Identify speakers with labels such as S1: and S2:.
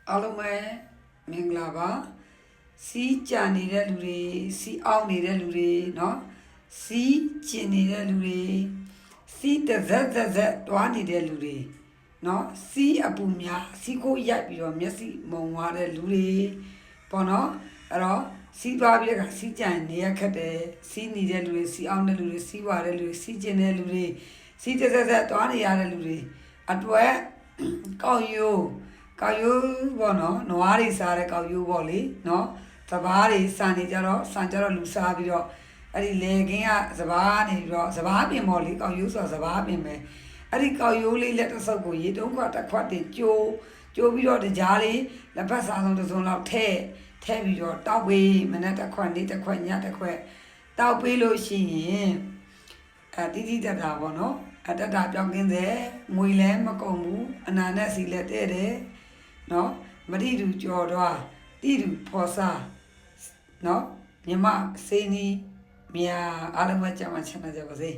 S1: အားလုံးပဲမင်္ဂလာပါစီးကြနေတဲ့လူတွေစီးအောင်နေတဲ့လူတွေเนาะစီးကျင်နေတဲ့လူတွေစီးတစ်ဇက်တွားနေတဲ့လူတွေเนาะစီးအပူများစီးကိုရိုက်ပြီးတော့မျက်စိမုံသွားတဲ့လူတွေပေါ့เนาะအဲ့တော့စီးသွားပြီးတော့စီးကြနေရခက်တယ်စီးနေတဲ့လူတွေစီးအောင်တဲ့လူတွေစီးွားတဲ့လူတွေစီးကျင်တဲ့လူတွေစီးတစ်ဇက်တွားနေရတဲ့လူတွေအတွက်ကောက်ရိုးပေါ့နော်နွားတွေစားတဲ့ကောက်ရိုးပေါ့လေနော်စဘာတွေစားနေကြတော့လူစားပြီးတော့အဲ့ဒီလေကင်းကစဘာနေပြီးတော့စဘာပင်ပေါ့လေကောက်ရိုးဆိုစဘာပင်ပဲအဲ့ဒီကောက်ရိုးလေးလက်တစ်စုပ်ကိုရေတုံးခွက်တစ်ခွက်တင်ကျိုးပြီးတော့တကြားလေးလက်ဖက်စားဆုံးတစ်စုံလောက်ထဲပြီးတော့တောက်ပေးမနေ့တစ်ခွက်နေ့တစ်ခွက်ညတစ်ခွက်တောက်ပေးလို့ရှိရင်တိတတာပေါ့နော်အတ္တပြောင်းကင်းစေငွေလည်းမကုန်ဘူးအနာနဲ့စီလည်းတဲ့တယ်နော်မတိတူကြော်တော့တိတူဖော်စားနော်မြမစေးနီမြအားလုံးပဲကြမှာချမ်းသာကြပါစေ